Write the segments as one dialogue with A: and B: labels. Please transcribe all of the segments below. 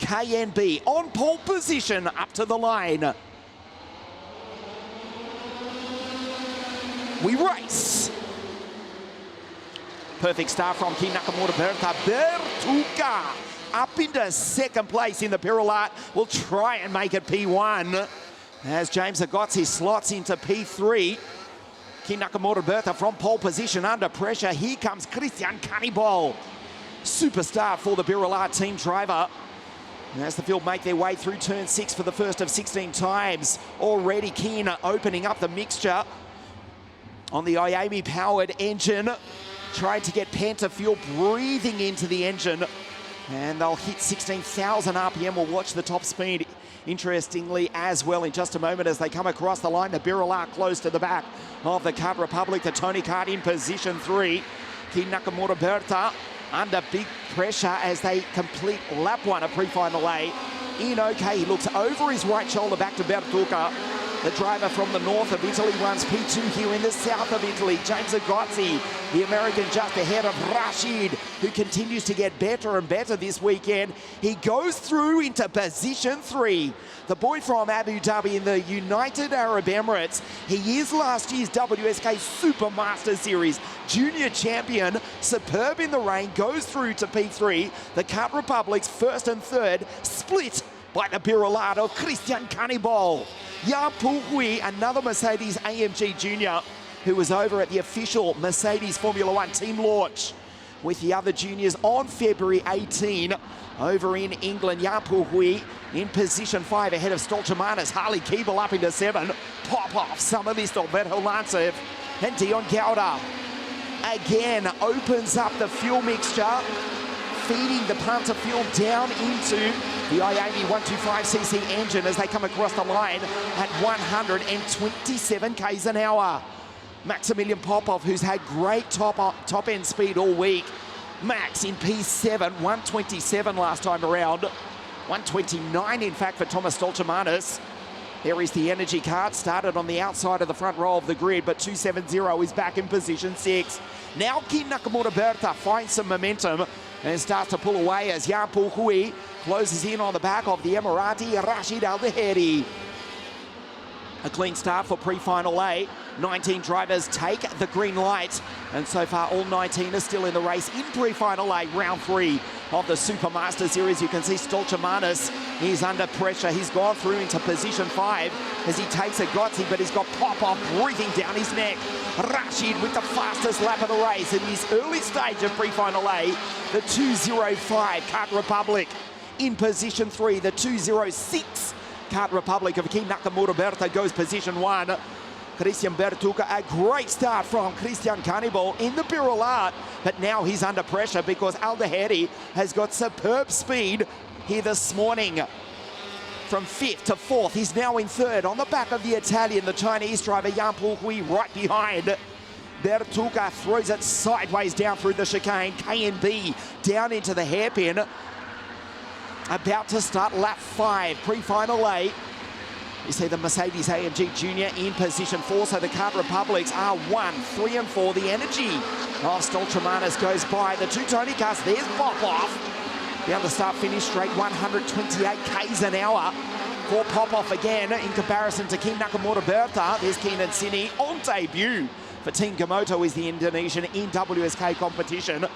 A: KNB on pole position up to the line. We race. Perfect start from Ki Nakamura Berta. Bertuca up into second place in the Pirouette. Will try and make it P1 as James Agozzi slots into P3. Ki Nakamura Berta from pole position under pressure. Here comes Christian Cannibal. Superstar for the Pirouette team driver. As the field make their way through turn 6 for the first of 16 times. Already Keen opening up the mixture on the Iami-powered engine. Trying to get Penta fuel breathing into the engine. And they'll hit 16,000 RPM. We'll watch the top speed, interestingly, as well in just a moment as they come across the line. The Pirouette close to the back of the Kart Republic. The Tony Kart in position 3. Ki Nakamura Berta under big pressure as they complete lap 1 of pre-final A. In OK, he looks over his right shoulder back to Bertuca. The driver from the north of Italy runs P2 here in the south of Italy. James Agozzi, the American, just ahead of Rashid, who continues to get better and better this weekend. He goes through into position 3. The boy from Abu Dhabi in the United Arab Emirates. He is last year's WSK Supermaster Series junior champion. Superb in the rain, goes through to P3. The Kart Republic's first and third split by the Pirouette of Christian Cannibal. Jan Puhui, another Mercedes AMG Junior, who was over at the official Mercedes Formula 1 team launch with the other juniors on February 18 over in England. Jan Puhui in position 5 ahead of Stolchamanis. Harley Keeble up into 7. Pop-off, some of this Alberto Lancev and Dion Gauda. Again, opens up the fuel mixture, feeding the punter fuel down into the Iami 125cc engine as they come across the line at 127 k's an hour. Maximilian Popov, who's had great top end speed all week. Max in P7, 127 last time around. 129 in fact for Thomas Stolchamanis. There is the energy cart, started on the outside of the front row of the grid, but 270 is back in position 6. Now Ki Nakamura Berta finds some momentum and starts to pull away as Jan Puhui closes in on the back of the Emirati Rashid Al-Daheri. A clean start for pre-final A. 19 drivers take the green light, and so far all 19 are still in the race in pre-final A, round 3 of the Supermaster Series. You can see Stolchamanis, he's under pressure. He's gone through into position 5 as he takes a Agozzi, but he's got Popov breathing down his neck. Rashid with the fastest lap of the race in this early stage of pre-final A. The 2:05 Kart Republic in position 3. The 2:06 Kart Republic of Ki Nakamura Berta goes position 1. Christian Bertuca, a great start from Christian Cannibal in the Pirouette, but now he's under pressure because Al-Daheri has got superb speed here this morning. From 5th to 4th, he's now in 3rd on the back of the Italian, the Chinese driver Jan Puhui right behind. Bertuca throws it sideways down through the chicane. KNB down into the hairpin. About to start lap 5, pre-final A. You see the Mercedes AMG Junior in position 4, so the Kart Republics are 1, 3 and 4. The energy of Stolchamanis goes by. The two Tony Karts, there's Popov. Down the start-finish straight, 128 k's an hour for Popov again in comparison to Ki Nakamura Berta. There's Keenan Sini on debut for Team Gamoto is the Indonesian in WSK competition.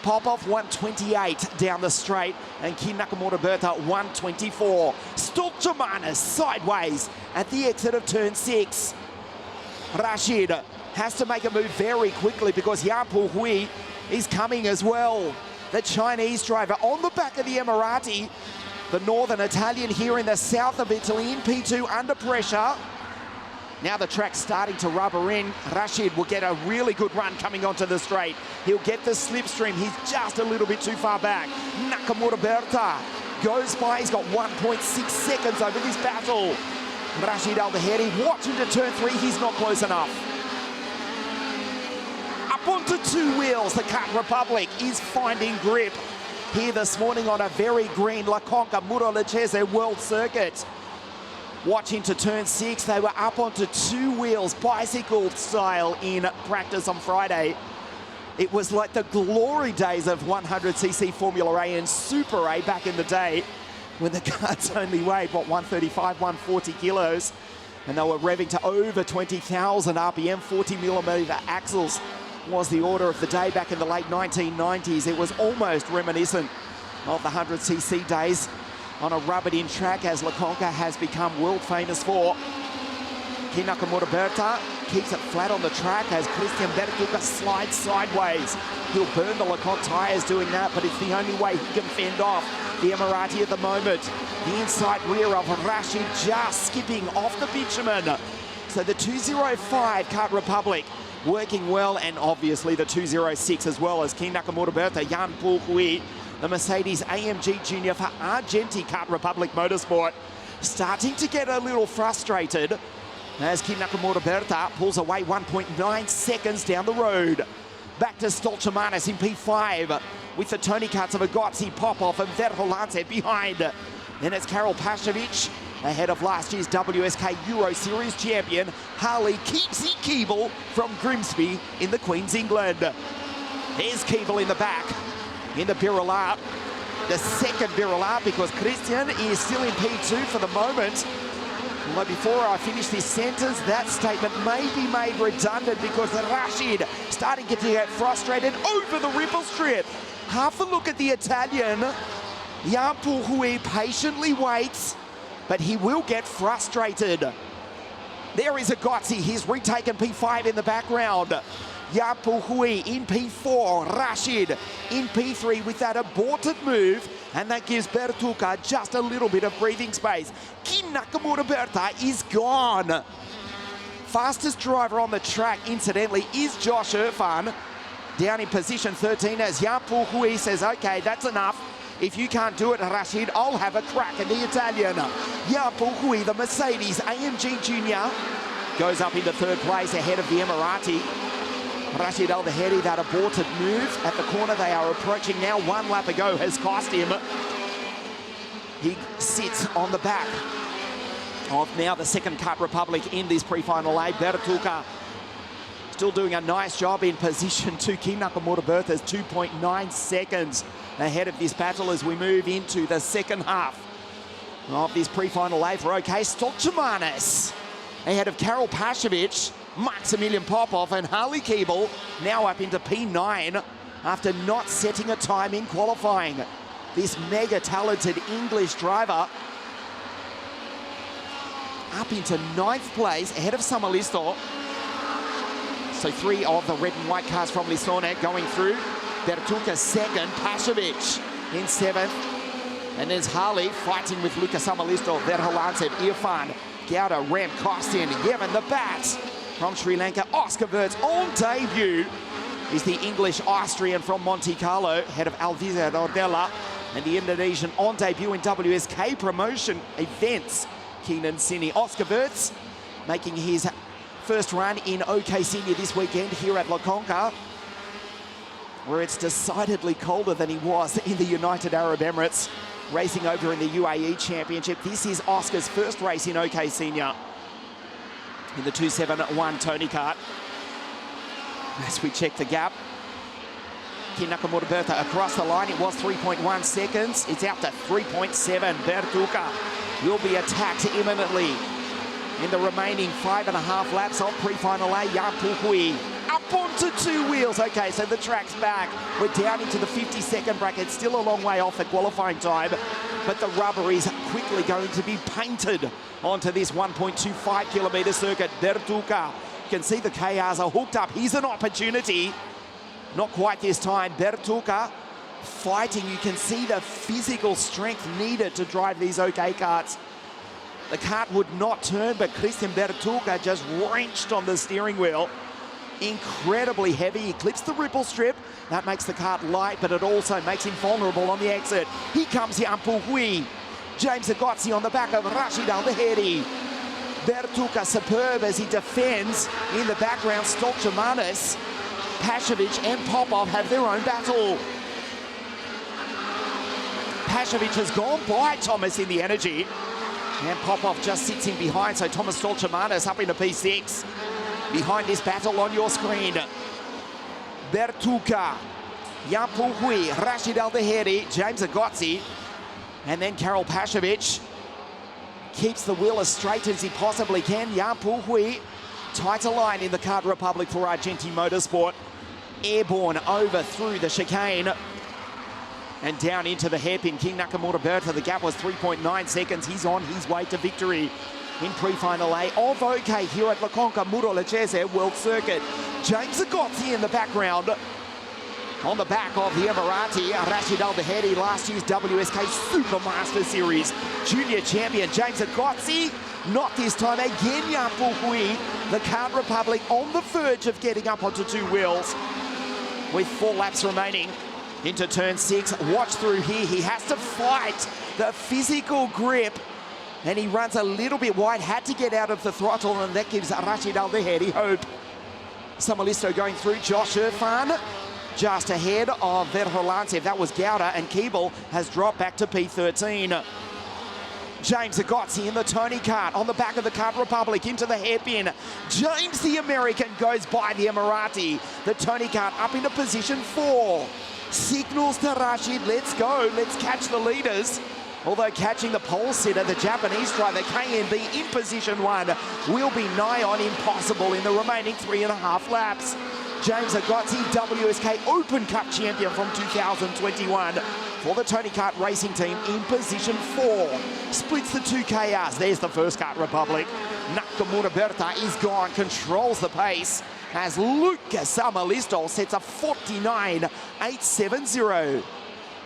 A: Popov 128 down the straight and Ki Nakamura Berta 124. Stolchamanis sideways at the exit of turn 6. Rashid has to make a move very quickly because Jan Puhui is coming as well. The Chinese driver on the back of the Emirati. The northern Italian here in the south of Italy in P2 under pressure. Now the track's starting to rubber in. Rashid will get a really good run coming onto the straight. He'll get the slipstream. He's just a little bit too far back. Nakamura Berta goes by. He's got 1.6 seconds over this battle. Rashid Al-Daheri watching to turn 3. He's not close enough. Up onto 2 wheels. The Kart Republic is finding grip here this morning on a very green La Conca Muro-Lecese World Circuit. Watching to turn 6, they were up onto 2 wheels, bicycle style in practice on Friday. It was like the glory days of 100cc Formula A and Super A back in the day. when the carts only weighed, what, 135, 140 kilos. And they were revving to over 20,000 RPM, 40mm axles was the order of the day back in the late 1990s. It was almost reminiscent of the 100cc days on a rubbered-in track, as Lokonka has become world famous for. Ki Nakamura Berta keeps it flat on the track as Christian Bertuca slides sideways. He'll burn the Lecomte tyres doing that, but it's the only way he can fend off the Emirati at the moment. The inside rear of Rashid just skipping off the bitumen. So the 205 Kart Republic working well, and obviously the 206 as well, as Ki Nakamura Berta, Jan Pulhui, the Mercedes AMG Junior for Argenti Kart Republic Motorsport, starting to get a little frustrated as Ki Nakamura Berta pulls away 1.9 seconds down the road. Back to Stolchamanis in P5 with the Tony Karts of Agotzi, Popov and Verholance behind. Then it's Karol Pashovic ahead of last year's WSK Euro Series champion Harley Keeble from Grimsby in the Queen's England. There's Keeble in the back in the Birilla, the second Birilla, because Christian is still in P2 for the moment. Although before I finish this sentence, that statement may be made redundant because Rashid starting to get frustrated over the ripple strip. Half a look at the Italian. Jan Pulhui patiently waits, but he will get frustrated. There is Agotzi, he's retaken P5 in the background. Jan Pulhui in P4, Rashid in P3 with that aborted move, and that gives Bertuca just a little bit of breathing space. Ki Nakamura Berta is gone. Fastest driver on the track, incidentally, is Josh Irfan, down in position 13 as Jan Pulhui says, okay, that's enough. If you can't do it, Rashid, I'll have a crack at the Italian. Jan Pulhui, the Mercedes AMG Junior, goes up into third place ahead of the Emirati. Rashid Al-Daheri, that aborted move at the corner they are approaching now. 1 lap ago has cost him. He sits on the back of now the second Kart Republic in this pre-final A. Bertuca still doing a nice job in position 2. Ki Nakamura Berta's 2.9 seconds ahead of this battle as we move into the second half of this pre-final A for OK. Stolchamanis ahead of Karol Pashovic, Maximilian Popov and Harley Keeble now up into P9 after not setting a time in qualifying. This mega talented English driver up into 9th place ahead of Samalisto. So 3 of the red and white cars from Lisone going through. Bertuca second, Pashovic in 7th. And there's Harley fighting with Luca Samalisto, Verholance, Irfan, Gauda, Rem, Kostin, Yevon, the Bats from Sri Lanka. Oscar Wirtz on debut is the English-Austrian from Monte Carlo, head of Alvisa Rodella, and the Indonesian on debut in WSK promotion events, Keenan Sini. Oscar Wirtz making his first run in OK Senior this weekend here at Lokonka, where it's decidedly colder than he was in the United Arab Emirates, racing over in the UAE Championship. This is Oscar's first race in OK Senior in the 271 Tony Kart. As we check the gap, Ki Nakamura Berta across the line. It was 3.1 seconds. It's out to 3.7. Bertuca will be attacked imminently in the remaining 5.5 laps of pre-final A. Jan Pulhui up onto 2 wheels. Okay, so the track's back. We're down into the 50-second bracket. Still a long way off the qualifying time, but the rubber is quickly going to be painted onto this 1.25 kilometre circuit. Bertuca, you can see the KRs are hooked up. Here's an opportunity. Not quite this time. Bertuca fighting. You can see the physical strength needed to drive these OK karts. The kart would not turn, but Christian Bertuca just wrenched on the steering wheel. Incredibly heavy. He clips the ripple strip. That makes the kart light, but it also makes him vulnerable on the exit. Here comes Jan Pulhui. James Agotzi on the back of Rashid Al-Daheri. Bertuca superb as he defends. In the background, Stolchamanis, Pashovic and Popov have their own battle. Pashovic has gone by Thomas in the energy, and Popov just sits in behind, so Thomas Stolchamanis up into P6. Behind this battle on your screen, Bertuca, Jan Pulhui, Rashid Al-Daheri, James Agotzi, And then Karel Pashovic keeps the wheel as straight as he possibly can. Jan Pulhui, tighter line in the Kart Republic for Argenti Motorsport. Airborne over through the chicane and down into the hairpin. King Nakamura Berta, the gap was 3.9 seconds. He's on his way to victory in pre-final A of OK here at La Conca Muro Lecese World Circuit. James Agozzi in the background. On the back of the Emirati, Rashid Al-Bahedi, last year's WSK Supermaster Series junior champion. James Agozzi, not this time again. Jan Pulhui, the Kart Republic on the verge of getting up onto two wheels with 4 laps remaining into turn 6. Watch through here. He has to fight the physical grip, and he runs a little bit wide. Had to get out of the throttle, and that gives Rashid Al-Bahedi hope. Samalisto going through. Josh Irfan just ahead of Verholancev. That was Gouda, and Keeble has dropped back to P13. James Agozzi in the Tony Kart on the back of the Kart Republic into the hairpin. James the American goes by the Emirati. The Tony Kart up into position 4. Signals to Rashid, let's go, let's catch the leaders. Although catching the pole sitter, the Japanese driver KNB in position 1 will be nigh on impossible in the remaining 3.5 laps. James Agozzi, WSK Open Cup champion from 2021 for the Tony Kart racing team in position 4. Splits the 2 KRs. There's the first Kart Republic. Nakamura Berta is gone, controls the pace as Lucas Samalisto sets a 49.870.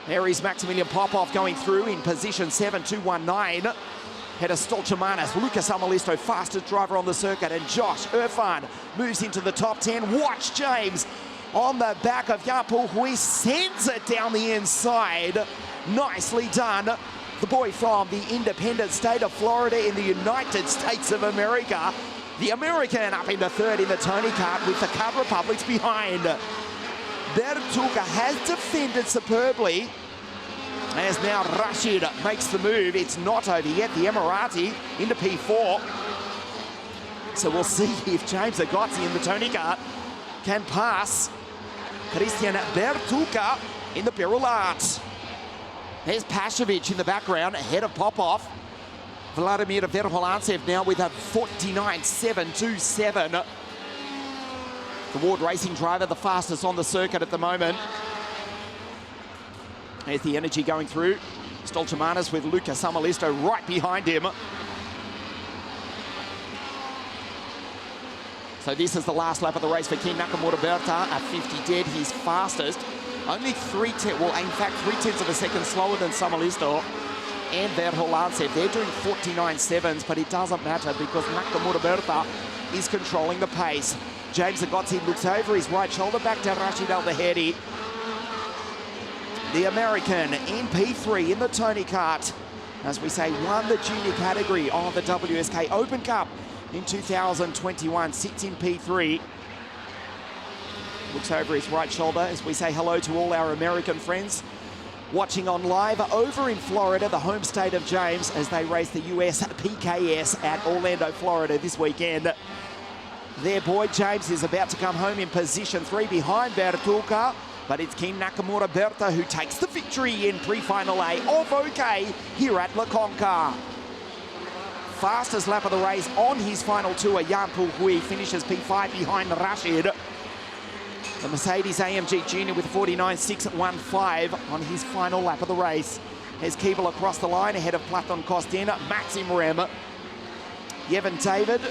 A: There is Maximilian Popov going through in position 7, 219. Head of Stolchamanis, Lucas Amalisto, fastest driver on the circuit, and Josh Irfan moves into the top 10. Watch James on the back of Jan Pulhui, sends it down the inside. Nicely done. The boy from the independent state of Florida in the United States of America. The American up into 3rd in the Tony Kart with the Kart Republics behind. Bertuca has defended superbly, as now Rashid makes the move. It's not over yet. The Emirati into P4. So we'll see if James Agozzi in the Tony Kart can pass Christian Bertuca in the Piroulat. There's Pashovic in the background, ahead of Popov. Vladimir Verholancev now with a 49.727. The Ward Racing driver, the fastest on the circuit at the moment. There's the energy going through. Stolchamanis with Lucas Samalisto right behind him. So this is the last lap of the race for King Nakamura Berta. A 50 dead, he's fastest. Only 3/10, well, in fact, 3/10 of a second slower than Samalisto and Verholancev. They're doing 49.7s, but it doesn't matter because Nakamura Berta is controlling the pace. James Agozzi looks over his right shoulder back to Rashid Al-Bahedi. The American in P3 in the Tony Kart. As we say, won the junior category of the WSK Open Cup in 2021. Sits in P3. Looks over his right shoulder as we say hello to all our American friends watching on live over in Florida, the home state of James, as they race the US PKS at Orlando, Florida this weekend. Their boy James is about to come home in position 3 behind Bertuca, but it's King Nakamura Berta who takes the victory in pre-final A of OK here at La Conca. Fastest lap of the race on his final tour, Jan Pulhui finishes P5 behind Rashid. The Mercedes AMG Junior with 49.615 on his final lap of the race. There's Keeble across the line ahead of Platon Kostin, Maxim Rem. Yevon David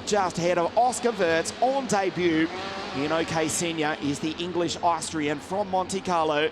A: just ahead of Oscar Wirtz on debut. In OK Senior is the English Austrian from Monte Carlo.